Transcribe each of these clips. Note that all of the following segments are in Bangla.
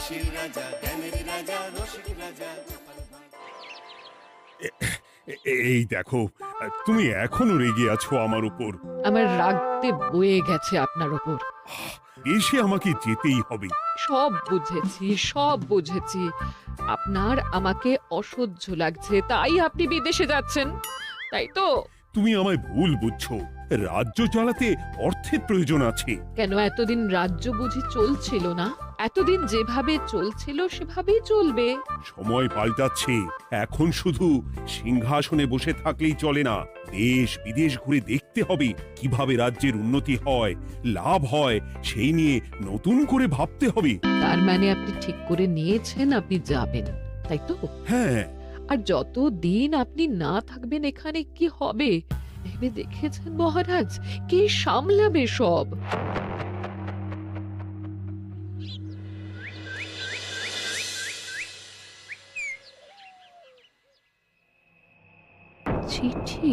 হাসির রাজা, জ্ঞানের রাজা, রসিক রাজা। এই দেখো, তুমি এখনো রেগে আছো আমার উপর। আমার রাগতে বয়ে গেছে আপনার ওপর। এসে আমাকে যেতেই হবে। সব বুঝেছি, সব বুঝেছি। আপনার আমাকে অসহ্য লাগছে, তাই আপনি বিদেশে যাচ্ছেন, তাই তো? তুমি আমায় ভুল বুঝছো। রাজ্য চালাতে অর্থের প্রয়োজন আছে। কেন এতদিন রাজ্য বুঝি চলছিল না? এতদিন যেভাবে চলছিল সেভাবেই চলবে। সময় পাল্টাচ্ছে। এখন শুধু সিংহাসনে বসে থাকলেই চলে না, দেশ বিদেশ ঘুরে দেখতে হবে কিভাবে রাজ্যের উন্নতি হয়, লাভ হয়, সেই নিয়ে নতুন করে ভাবতে হবে। তার মানে আপনি ঠিক করে নিয়েছেন আপনি যাবেন, তাই তো? হ্যাঁ। আর যতদিন আপনি না থাকবেন এখানে কি হবে ভেবে দেখেছেন মহারাজ? কে সামলাবে সব? চিঠি?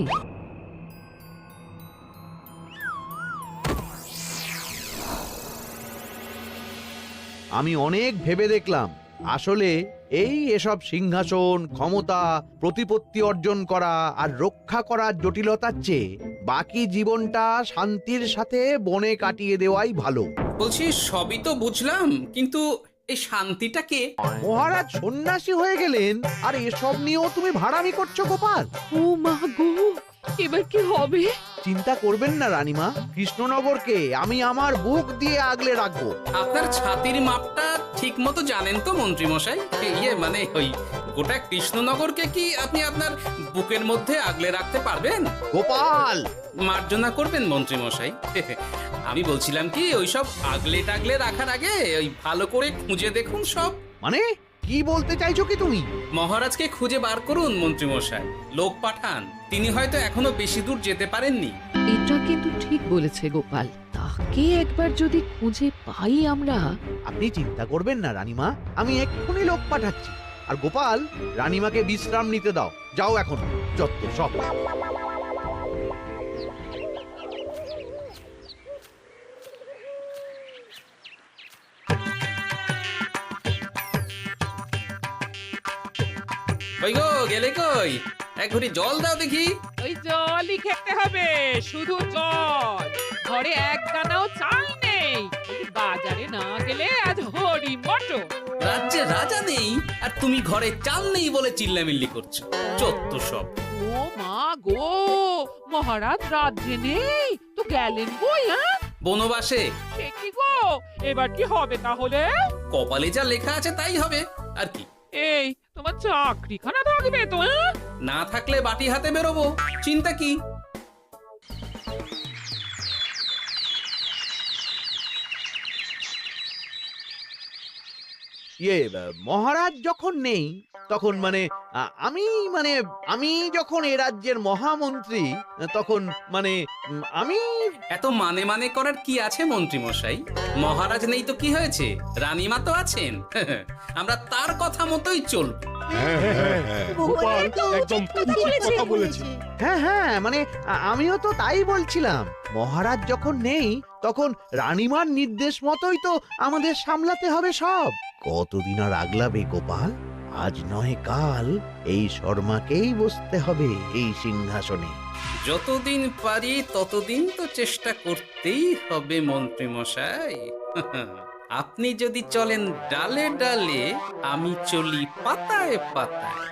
আমি অনেক ভেবে দেখলাম, আসলে এসব সিংহাসন, ক্ষমতা, প্রতিপত্তি অর্জন করা আর রক্ষা করার জটিলতার চেয়ে বাকি জীবনটা শান্তির সাথে বনে কাটিয়ে দেওয়াই ভালো। বলছি সবই তো বুঝলাম, কিন্তু এই শান্তিটাকে। মহারাজ সন্ন্যাসী হয়ে গেলেন আর এসব নিয়েও তুমি ভাড়ামি করছো গোপাল। ও মা গো, এবার কি হবে? চিন্তা করবেন না রানীমা, কৃষ্ণনগরকে আমি আমার বুক দিয়ে আগলে রাখবো। আপনার ছাতির মাপটা ঠিক মতো জানেন তো মন্ত্রী মশাই? মানে ওই গোটা কৃষ্ণনগরকে কি আপনি আপনার বুকের মধ্যে আগলে রাখতে পারবেন? গোপাল, মার্জনা করবেন মন্ত্রী মশাই। আমি বলছিলাম কি, ওইসব আগলে টাগলে রাখার আগে ওই ভালো করে খুঁজে দেখুন সব। মানে কি বলতে চাইছো কি তুমি? মহারাজকে খুঁজে বার করুন মন্ত্রী মশাই, লোক পাঠান। তিনি হয়তো এখনো বেশি দূর যেতে পারেননি। এটা কিন্তু ঠিক বলেছে গোপাল, তাকে একবার যদি খুঁজে পাই আমরা। আপনি চিন্তা করবেন না রানীমা, আমি এক্ষুনি লোক পাঠাচ্ছি। আর গোপাল, রানীমাকে বিশ্রাম নিতে দাও। যাও এখন, যত সব। কই গো, গেলে কই? এক ঘটি জল দাও দেখি। ওই জলই খেতে হবে, শুধু জল। ঘরে এক দানাও চাল নেই। যদি বাজারে না গেলে আজ হরি মটো। রাজ্যে রাজা নেই আর তুমি ঘরে চাল নেই বলে চিল্লামিল্লি করছো। চত্ব সব। ও মা গো, মহারাজ রাজ্যে নেই তো গেলেন কই? হ্যাঁ, বনবাসে। সে কি গো, এবার কি হবে তাহলে? কপালে যা লেখা আছে তাই হবে, আর কি। এই তোমার চাকরিখানা থাকবে তো? হ্যাঁ? না থাকলে বাটি হাতে বেরোবো, চিন্তা কি? মহারাজ যখন নেই তখন আমি যখন এ রাজ্যের মহামন্ত্রী, তখন আমি। এত মানে করার কি আছে মন্ত্রী মশাই? মহারাজ নেই তো কি হয়েছে, রানীমা তো আছেন। আমরা তার কথা মতোই চলব। গোপাল একদম উচিত কথা বলেছে। হ্যাঁ হ্যাঁ, আমিও তো তাই বলছিলাম। মহারাজ যখন নেই তখন রানীমার নির্দেশ মতোই তো আমাদের সামলাতে হবে সব। কতদিন আর আগলাবে গোপাল? আজ নয় কাল এই শর্মাকেই বসতে হবে এই সিংহাসনে। যতদিন পারি ততদিন তো চেষ্টা করতেই হবে মন্ত্রী মশাই। আপনি যদি চলেন ডালে ডালে, আমি চলি পাতায় পাতায়।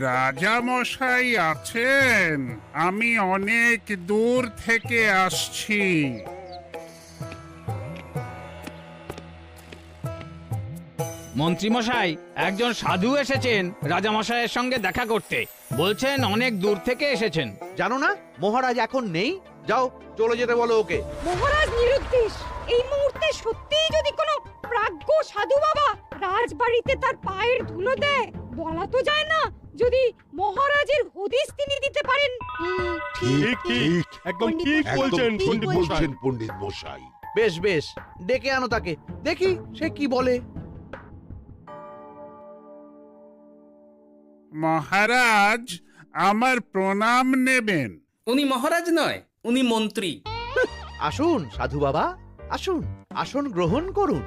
রাজা মশাই আছেন? আমি অনেক দূর থেকে আসছি। মন্ত্রীমশাই, একজন সাধু এসেছেন রাজামশাইয়ের সঙ্গে দেখা করতে। বলছেন অনেক দূর থেকে এসেছেন। জানো না মহারাজ এখন নেই? যাও, চলে যেতে বলো ওকে। মহারাজ নিরুদ্দেশ। এই মুহূর্তে সত্যিই যদি কোনো প্রাজ্ঞ সাধু বাবা রাজবাড়িতে তার পায়ের ধুলো দেয়, বলা তো যায় না যদি মহারাজের হদিস তিনি দিতে পারেন। ঠিক ঠিক, একদম ঠিক বলছেন পণ্ডিত মশাই। বেশ বেশ, ডেকে আনো তাকে, দেখি সে কি বলে। মহারাজ, আমার প্রণাম নেবেন। উনি মহারাজ নয়, উনি মন্ত্রী। আসুন সাধু বাবা, আসুন। আসন গ্রহণ করুন।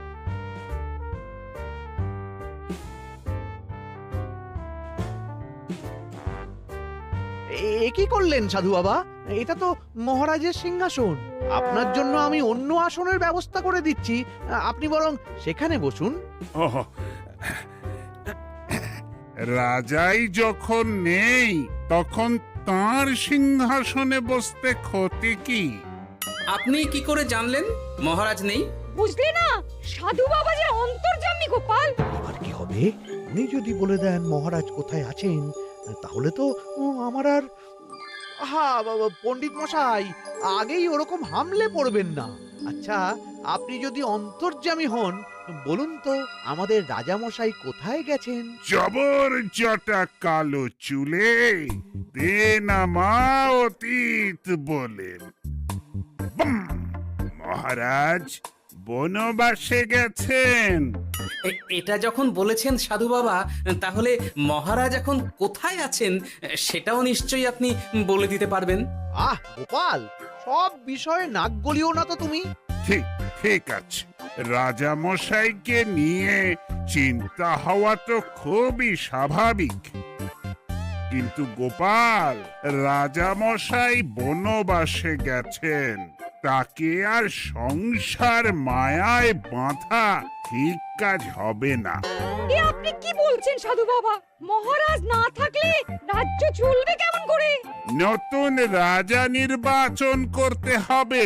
কি করলেন সাধু বাবা? এটা তো মহারাজের সিংহাসন। আপনার জন্য আমি অন্য আসনের ব্যবস্থা করে দিচ্ছি, আপনি বরং সেখানে বসুন। ওহ, রাজাই যখন নেই তখন তার সিংহাসনে বসতে ক্ষতি কি? আপনি কি করে জানলেন মহারাজ নেই? বুঝলি না, সাধু বাবা যে অন্তর্যামী গোপাল। এবার কি হবে? উনি যদি বলে দেন মহারাজ কোথায় আছেন, তাহলে তো আমার আর পণ্ডিত মশাই, আগেই ওরকম হামলে পড়বেন না। আচ্ছা, আপনি যদি অন্তর্যামী হন, বলুন তো আমাদের রাজা মশাই কোথায় গেছেন? জবর জটা কালো চুলে দেনামা অতীত বলেন। বুম! মহারাজ বনবাসে গেছেন। এটা যখন বলেছেন সাধু বাবা, তাহলে মহারাজ এখন কোথায় আছেন সেটাও নিশ্চয়ই আপনি বলে দিতে পারবেন। গোপাল, সব বিষয়ে নাক গলিও না তো তুমি। ঠিক ঠিক আছে, রাজা মশাইকে নিয়ে চিন্তা হওয়া তো খুবই স্বাভাবিক, কিন্তু গোপাল, রাজা মশাই বনবাসে গেছেন, তাকে আর সংসার মায়ায় বাঁধা ঠিক কাজ হবে না। এ আপনি কি বলছেন সাধু বাবা? মহারাজ না থাকলে রাজ্য চলবে কেমন করে? নতুন রাজা নির্বাচন করতে হবে।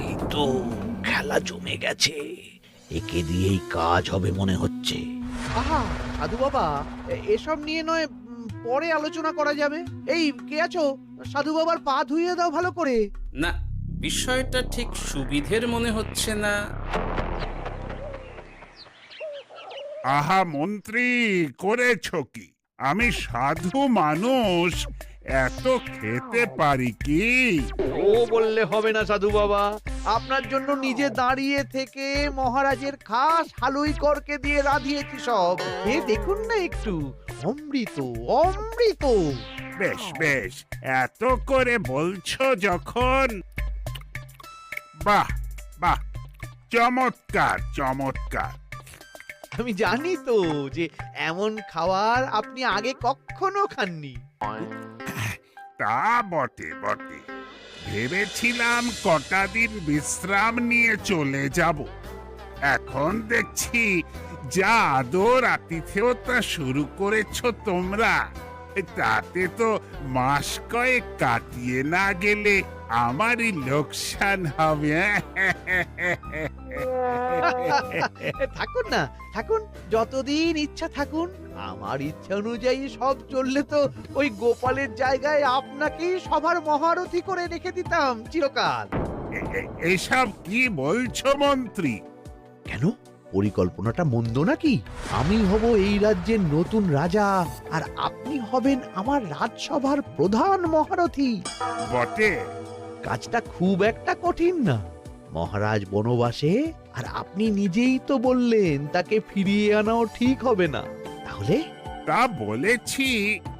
এই তো খেলা জমে গেছে, একে দিয়েই কাজ হবে মনে হচ্ছে। সাধু বাবা, এসব নিয়ে নয় পরে আলোচনা করা যাবে। এই কে আছো? সাধু বাবার পা ধুইয়ে দাও ভালো করে। না, বিষয়টা ঠিক সুবিধের মনে হচ্ছে না। আহা মন্ত্রী, করেছ কি? আমি সাধু মানুষ, এত খেতে পারি কি? ও বললে হবে না সাধু বাবা, আপনার জন্য নিজে দাঁড়িয়ে থেকে মহারাজের খাস হালুই করকে দিয়ে রাঁধিয়েছি সব। দেখুন না একটু, অমৃত অমৃত। বেশ বেশ, এত করে বলছো যখন, বাহ বাহ, চমৎকার চমৎকার। আমি জানি তো যে এমন খাবার আপনি আগে কখনো খাননি। তা বটে বটে, ভেবেছিলাম কটা দিন বিশ্রাম নিয়ে চলে যাব। এখন দেখছি যা আদর আতিথেয়তা শুরু করেছ তোমরা, তাতে তো মাস কয়েক কাটিয়ে না গেলে আমারই লোকসান হবে। থাকুন না, থাকুন, যতদিন ইচ্ছা থাকুন। আমার ইচ্ছা অনুযায়ী সব চললে তো ওই গোপালের জায়গায় আপনাকেই সবার মহারথী করে রেখে দিতাম চিরকাল। এসব কি বলছো মন্ত্রী? কেন, পরিকল্পনাটা মন্দ নাকি? আমি হব এই রাজ্যের নতুন রাজা, আর আপনি হবেন আমার রাজসভার প্রধান মহারথী। বটে, কাজটা খুব একটা কঠিন না। মহারাজ বনবাসে, আর আপনি নিজেই তো বললেন তাকে ফিরিয়ে আনাও ঠিক হবে না। তাহলে? তা বলেছি,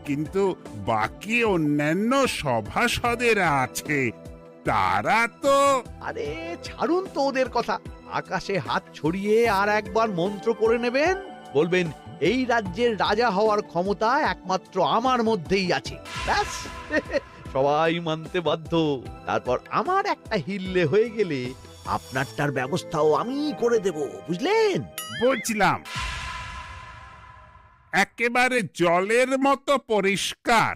কিন্তু বাকি অন্যান্য সভাসদেরা আছে, তারা তো। আরে ছাড়ুন তো ওদের কথা। আকাশে হাত ছড়িয়ে আর একবার মন্ত্র করে নেবেন, বলবেন এই রাজ্যের রাজা হওয়ার ক্ষমতা একমাত্র আমার মধ্যেই আছে। ব্যাস, সবাই মানতে বাধ্য। তারপর আমার একটা হিল্লে হয়ে গেলে আপনারটার ব্যবস্থাও আমি করে দেব, বুঝলেন? বুঝলাম, একেবারে জলের মতো পরিষ্কার।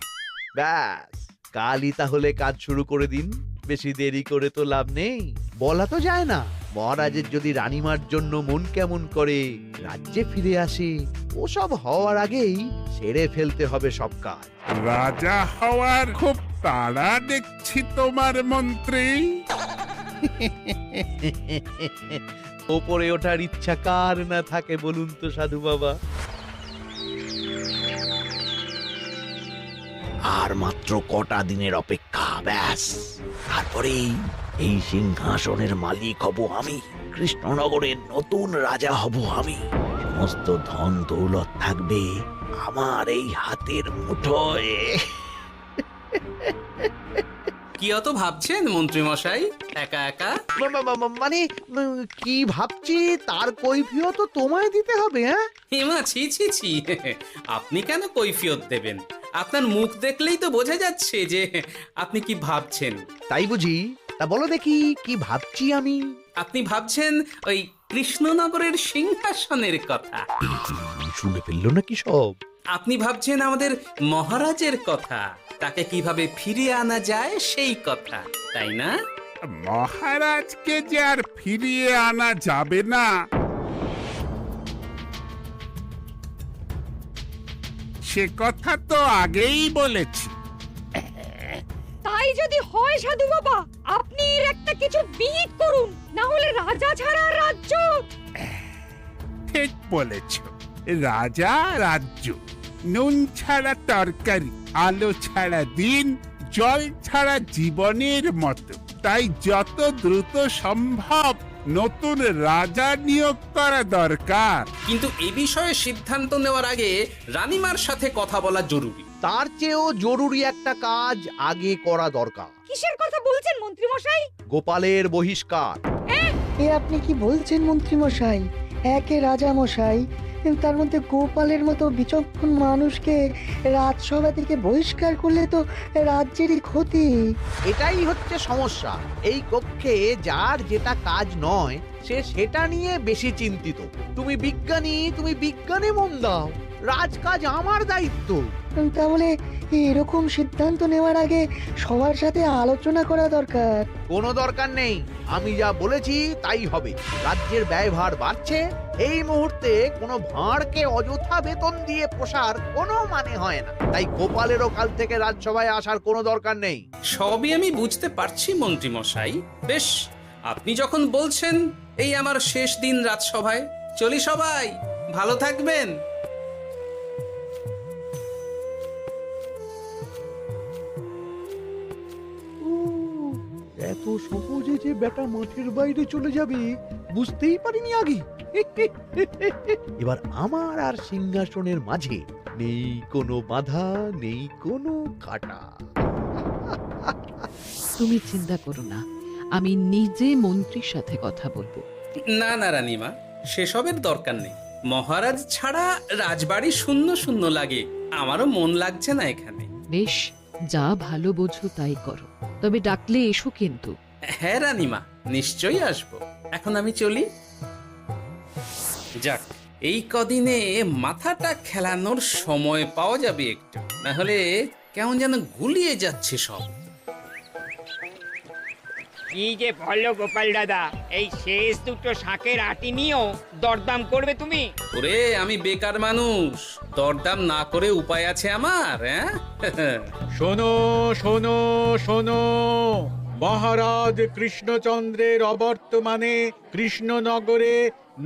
ব্যাস, কালই তাহলে কাজ শুরু করে দিন। বেশি দেরি করে তো লাভ নেই। বলা তো যায় না, মহারাজের যদি রানীমার জন্য মন কেমন করে, রাজ্যে ফিরে আসে, ওসব হওয়ার আগেই সেরে ফেলতে হবে সব কাজ। রাজা হওয়ার খুব তাড়া দেখছি তোমার মন্ত্রী। ওপরে ওঠার ইচ্ছা কার না থাকে বলুন তো সাধু বাবা? আর মাত্র কটা দিনের অপেক্ষা, ব্যাস, তারপরেই এই সিংহাসনের মালিক হব আমি। কৃষ্ণনগরের নতুন রাজা হব আমি। সমস্ত ধন দৌলত থাকবে আমার এই হাতের মুঠোয়। কি অত ভাবছেন মন্ত্রী মশাই একা একা? মানে কি ভাবছি তার কৈফিয়ত তো তোমায় দিতে হবে। হ্যাঁ হিমা, ছি ছি ছি, আপনি কেন কৈফিয়ত দেবেন? আপনার মুখ দেখলেই তো বোঝা যাচ্ছে যে আপনি কি ভাবছেন। তাই বুঝি? তা বলো দেখি কি ভাবছি আমি। আপনি ভাবছেন ওই কৃষ্ণনগরের সিংহাসনের কথা। শুনে ফেললো নাকি সব? আপনি ভাবছেন আমাদের মহারাজের কথা, তাকে কিভাবে ফিরিয়ে আনা যায় সেই কথা, তাই না? মহারাজকে যে আর ফিরিয়ে আনা যাবে না, সে কথা তো আগেই বলেছি। তাই যদি হয় সাধু বাবা, আপনি এর একটা কিছু বিহিত করুন, না হলে রাজা ছাড়া রাজ্য। ঠিক বলেছ, রাজা রাজ্য, নুন ছাড়া তরকারি, আলো ছাড়া দিন, জল ছাড়া জীবনের মতো। তাই যত দ্রুত সম্ভব নতুন রাজা নিয়োগ করা দরকার। কিন্তু এ বিষয়ে সিদ্ধান্ত নেওয়ার আগে রানীমার সাথে কথা বলা জরুরি। তার চেয়েও জরুরি একটা কাজ আগে করা দরকার। কিসের কথা বলছেন মন্ত্রী মশাই? গোপালের বহিষ্কার। এ আপনি কি বলছেন মন্ত্রী মশাই? একে রাজা মশাই, তার মধ্যে গোপালের মতো বিচক্ষণ মানুষকে রাজসভা থেকে বহিষ্কার করলে তো রাজ্যেরই ক্ষতি। এটাই হচ্ছে সমস্যা। এই কক্ষে যার যেটা কাজ নয় সে সেটা নিয়ে বেশি চিন্তিত। তুমি বিজ্ঞানী, তুমি বিজ্ঞানে মন দাও, রাজকাজ আমার দায়িত্ব। তাহলে এরকম সিদ্ধান্ত নেওয়ার আগে সবার সাথে আলোচনা করা দরকার। কোনো দরকার নেই, আমি যা বলেছি তাই হবে। রাজ্যের ব্যয়ভার বাড়ছে, এই মুহূর্তে কোনো ভাঁড়কে অযথা বেতন দিয়ে পোষার কোনো মানে হয় না। তাই গোপালেরও কাল থেকে রাজসভায় আসার কোনো দরকার নেই। সবই আমি বুঝতে পারছি মন্ত্রী মশাই। বেশ, আপনি যখন বলছেন, এই আমার শেষ দিন রাজসভায়, চলি সবাই, ভালো থাকবেন। এত সহজে যে বেটা মাঠের বাইরে চলে যাবে বুঝতেই পারিনি আগে। এবার আমার আর সিংহাসনের মাঝে নেই কোনো বাধা, নেই কোনো কাটা। তুমি চিন্তা করো না, আমি নিজে মন্ত্রীর সাথে কথা বলবো। না না রানীমা, সেসবের দরকার নেই। মহারাজ ছাড়া রাজবাড়ি শূন্য শূন্য লাগে, আমারও মন লাগছে না এখানে। বেশ, যা ভালো বোঝো তাই করো, তবে ডাকলে এসো কিন্তু। হ্যাঁ রানীমা, নিশ্চয়ই আসবো। এখন আমি চলি। যাক, এই কদিনে মাথাটা খেলানোর সময় পাওয়া যাবে একটু, না হলে কেমন যেন গুলিয়ে যাচ্ছে সব। কি যে বললো গোপাল দাদা, এই শেষ দুটো শাকের আটি নিয়েও দরদাম করবে তুমি? ওরে, আমি বেকার মানুষ, দরদাম না করে উপায় আছে আমার? হ্যাঁ শোনো শোনো শোনো, মহারাজ কৃষ্ণচন্দ্রের অবর্তমানে কৃষ্ণনগরে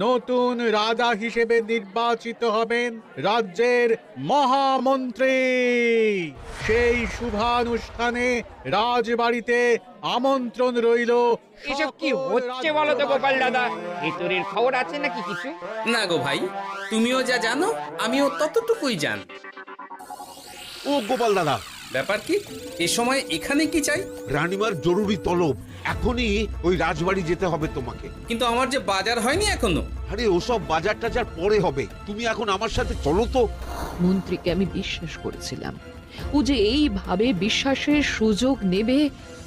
নতুন রাজা হিসেবে নির্বাচিত হবেন রাজ্যের মহামন্ত্রী। সেই শুভানুষ্ঠানে রাজবাড়িতে আমন্ত্রণ রইল। এসব কি হচ্ছে বলো তো গোপাল দাদা, ভেতরের খবর আছে নাকি কিছু? না গো ভাই, তুমিও যা জানো আমিও ততটুকুই জানি। ও গোপাল দাদা, ব্যাপার কি? এ সময় এখানে কি চাই? রানীমার জরুরি তলব, এখনই ওই রাজবাড়ি যেতে হবে তোমাকে। কিন্তু আমার যে বাজার হয়নি এখনো। আরে ওসব বাজার টাজার পরে হবে, তুমি এখন আমার সাথে চলো তো। মন্ত্রীকে আমি বিশ্বাস করেছিলাম, ও যে এইভাবে বিশ্বাসের সুযোগ নেবে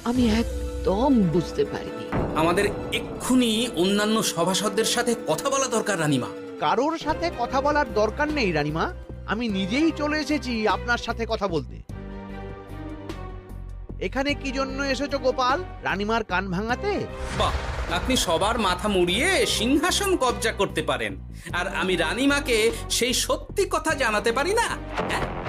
আমি একদম বুঝতে পারিনি। আমাদের এক্ষুনি অন্যান্য সভাসদদের সাথে কথা বলা দরকার রানীমা। কারোর সাথে কথা বলার দরকার নেই রানীমা, আমি নিজেই চলে এসেছি আপনার সাথে কথা বলতে। এখানে কি জন্য এসেছো গোপাল? রানীমার কান ভাঙাতে? বাহ, আপনি সবার মাথা মুড়িয়ে সিংহাসন কবজা করতে পারেন, আর আমি রানীমাকে সেই সত্যি কথা জানাতে পারি না?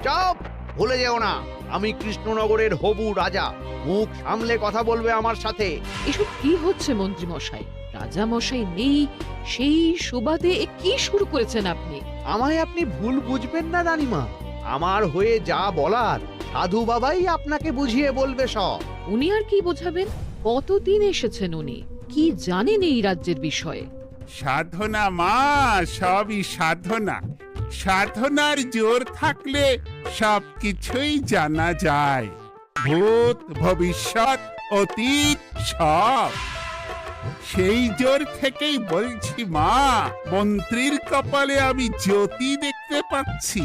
চুপ, ভুলে যেও না আমি কৃষ্ণনগরের হবু রাজা। মুখ সামলে কথা বলবে আমার সাথে। এসব কি হচ্ছে মন্ত্রী মশাই? রাজা মশাই নেই, সেই সুবাদে এ কি শুরু করেছেন আপনি? আমায় আপনি ভুল বুঝবেন না রানীমা, আমার হয়ে যা বলার সাধু বাবাই আপনাকে বুঝিয়ে বলবে সব। উনি আর কি বোঝাবেন? কতদিন এসেছেন উনি, কি জানেন এই রাজ্যের বিষয়ে? সাধনা মা, সবই সাধনা। সাধনার জোর থাকলে সবকিছুই জানা যায়। ভূত ভবিষ্যৎ অতীত সব। সেই জোর থেকেই বলছি মা, মন্ত্রীর কপালে আমি জ্যোতি দেখতে পাচ্ছি।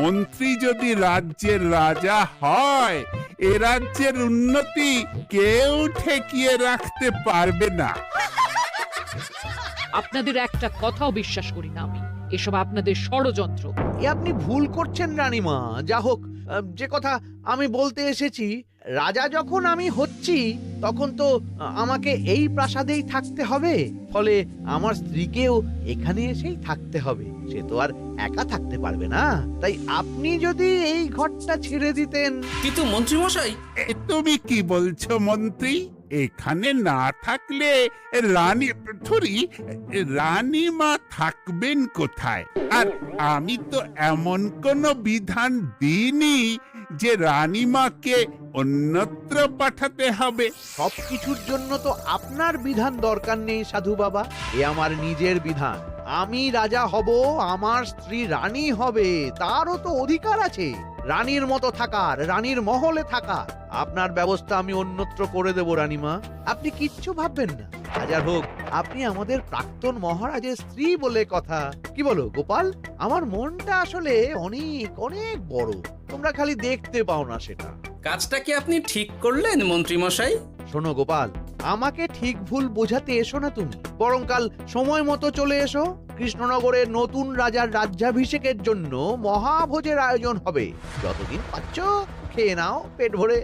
মন্ত্রী যদি রাজ্যের রাজা হয়, এ রাজ্যের উন্নতি কেউ ঠেকিয়ে রাখতে পারবে না। আপনাদের একটা কথাও বিশ্বাস করি না আমি, এসব আপনাদের ষড়যন্ত্র। এ আপনি ভুল করছেন রানীমা। যা হোক, যে কথা আমি বলতে এসেছি, রাজা যখন আমি হচ্ছি তখন তো আমাকে এই প্রাসাদেই থাকতে হবে, ফলে আমার স্ত্রীকেও এখানে এসেই থাকতে হবে। সে তো আর একা থাকতে পারবে না, তাই আপনি যদি এই ঘরটা ছেড়ে দিতেন। কিন্তু মন্ত্রী মশাই, তুমি কি বলছো মন্ত্রী? এখানে না থাকলে রানীমা থাকবেন কোথায়? আর আমি তো এমন কোন বিধান দিইনি যে রানীমাকে অন্যত্র পাঠাতে হবে। সবকিছুর জন্য তো আপনার বিধান দরকার নেই সাধু বাবা, এ আমার নিজের বিধান। আমি রাজা হব, আমার স্ত্রী রানী হবে, তারও তো অধিকার আছে রানীর মতো থাকার, রানীর মহলে থাকার। আপনার ব্যবস্থা আমি অন্যত্র করে দেব রানীমা, আপনি কিচ্ছু ভাববেন না। হাজার হোক আপনি আমাদের প্রাক্তন মহারাজের স্ত্রী বলে কথা। কি বলো গোপাল? আমার মনটা আসলে অনেক অনেক বড়, তোমরা খালি দেখতে পাও না সেটা। কাজটা কি আপনি ঠিক করলেন মন্ত্রী মশাই? শোনো গোপাল, আমাকে ঠিক ভুল বোঝাতে এসো না তুমি, বরং কাল সময় মতো চলে এসো। কৃষ্ণনগরের নতুন রাজার রাজ্যাভিষেকের জন্য মহাভোজের আয়োজন হবে। যতদিন পাচ্ছ খেয়ে নাও পেট ভরে।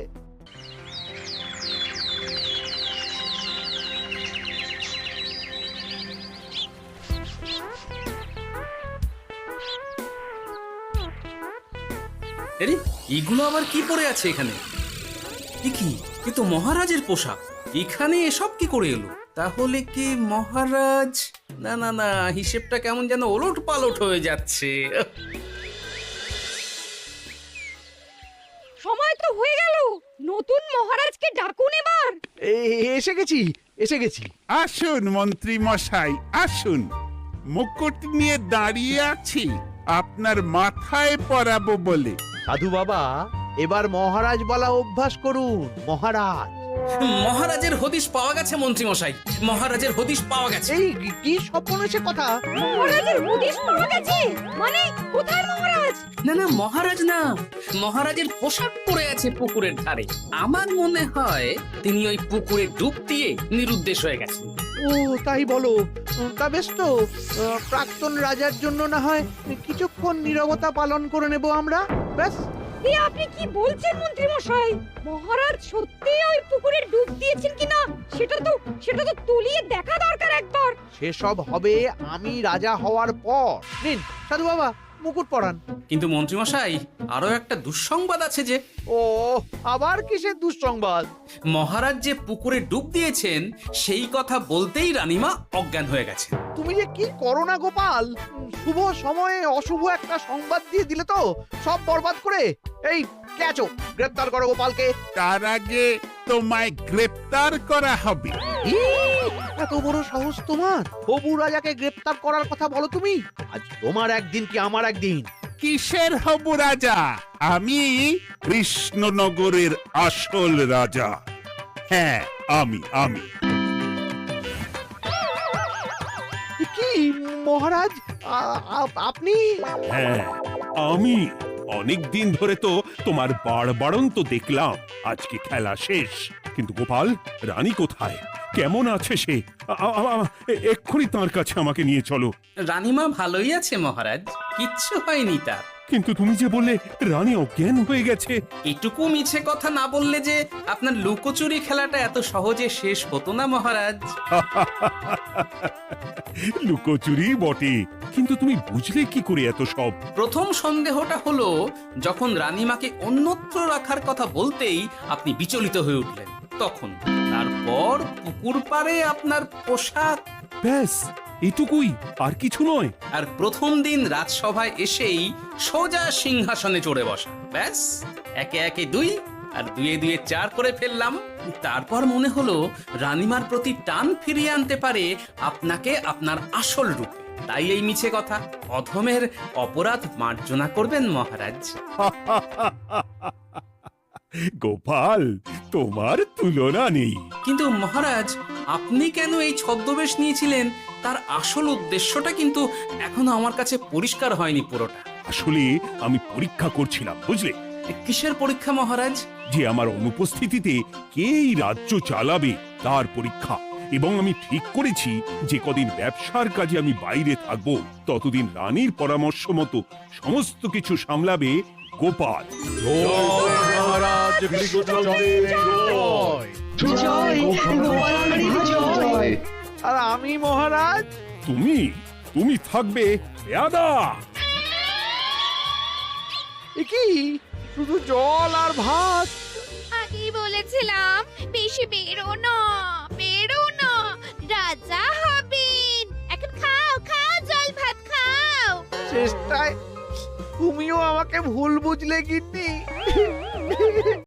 আরে এগুলো আবার কি পরে আছে এখানে? কি এ তো মহারাজের পোশাক, এখানে এসব কি করে এলো? তাহলে কি মহারাজ? না না না, হিসেবটা কেমন যেন ওলট পালট হয়ে যাচ্ছে। সময় তো হয়ে গেল, নতুন মহারাজকে ডাকুন এবার। এসে গেছি, এসে গেছি। আসুন মন্ত্রী মশাই, আসুন। মুকুট নিয়ে দাঁড়িয়ে আছি আপনার মাথায় পরাবো বলে। সাধু বাবা, এবার মহারাজ বলা অভ্যাস করুন। মহারাজ। মহারাজের হদিশ পাওয়া গেছে মন্ত্রী মশাই, মহারাজের হদিশ পাওয়া গেছে। এই কি সপনেছে কথা? মহারাজের হদিশ পাওয়া গেছে মানে কোথায় মহারাজ? না না, মহারাজ না, মহারাজের পোশাক পরে আছে পুকুরের ধারে। আমার মনে হয় তিনি ওই পুকুরে ডুব দিয়ে নিরুদ্দেশ হয়ে গেছেন। ও তাই বলো? তা বেশ তো, প্রাক্তন রাজার জন্য না হয় কিছুক্ষণ নীরবতা পালন করে নেব আমরা, ব্যাস। এ আপনি কি বলছেন মন্ত্রী মশাই? মহারাজ সত্যি ওই পুকুরে ডুব দিয়েছেন কিনা সেটা তো তুলিয়ে দেখা দরকার একবার। সেসব হবে আমি রাজা হওয়ার পর। নিন সাধু বাবা, মুকুট পরান। কিন্তু মন্ত্রী মশাই, আরো একটা দুঃসংবাদ আছে যে। ও আবার কিসের দুঃসংবাদ? মহারাজ যে পুকুরে ডুব দিয়েছেন সেই কথা বলতেই রানীমা অজ্ঞান হয়ে গেছে। তুমি যে কি করো না গোপাল, শুভ সময়ে অশুভ একটা সংবাদ দিয়ে দিলে তো সব বরবাদ করে। এই কে আছো? গ্রেফতার করো গোপালকে। তার আগে তোমায় গ্রেপ্তার করা হবে। এত বড় সাহস তোমার? হবু রাজাকে গ্রেপ্তার করার কথা বলো তুমি? আজ তোমার একদিন কি আমার একদিন। কিসের হব রাজা? আমি কৃষ্ণনগরের আসল রাজা। হ্যাঁ, আমি। কি মহারাজ, আপনি? হ্যাঁ, আমি। অনেক দিন ধরে তো তোমার বাড়বাড়ন্ত দেখলাম, আজকে খেলা শেষ। কিন্তু গোপাল, রানী কোথায়? কেমন আছে সে? এক্ষুনি তার কাছে আমাকে নিয়ে চলো। রানীমা ভালোই আছে মহারাজ, কিচ্ছু হয়নি তার। কিন্তু তুমি যে বললে রানী অজ্ঞান হয়ে গেছে। এটুকু মিছে কথা না বললে যে আপনার লুকোচুরি খেলাটা এত সহজে শেষ হতো না মহারাজ। লুকোচুরি বটে, কিন্তু তুমি বুঝলে কি করে এত সব? প্রথম সন্দেহটা হলো যখন রানীমাকে অন্যত্র রাখার কথা বলতেই আপনি বিচলিত হয়ে উঠলেন, তখন। তারপর পুকুর পাড়ে আপনার পোশাক, ব্যাস এটুকুই, আর কিছু নয়। আর প্রথম দিন রাজসভায় এসেই সোজা সিংহাসনে চড়ে বসা, ব্যাস। একে একে 2 আর 2 2 4 করে ফেললাম। তারপর মনে হলো রানীমার প্রতি টান ফিরিয়ে আনতে পারে আপনাকে আপনার আসল রূপে। তাই এই মিছে কথা। অধমের অপরাধ মার্জনা করবেন মহারাজ। গোপাল, তোমার তুলনা নেই। কিন্তু মহারাজ, আপনি কেন এই ছদ্মবেশ নিয়েছিলেন তার আসল উদ্দেশ্যটা কিন্তু এখনো আমার কাছে পরিষ্কার হয়নি পুরোটা। আসলে আমি পরীক্ষা করছিলাম, বুঝলে, কিসের পরীক্ষা মহারাজ? যে আমার অনুপস্থিতিতে কে এই রাজ্য চালাবে তার পরীক্ষা। এবং আমি ঠিক করেছি যে কদিন ব্যবসার কাজে আমি বাইরে থাকব, ততদিন রানীর পরামর্শ মতো সমস্ত কিছু সামলাবে গোপাল। আর আমি মহারাজ? তুমি থাকবে পেয়াদা। এ কি শুধু জল আর ভাত? আগেই বলেছিলাম বেশি বেরো না, রাজা হবেন। এখন খাও খাও, জল ভাত খাও। চেষ্টায় তুমিও আমাকে ভুল বুঝলে গিন্নি।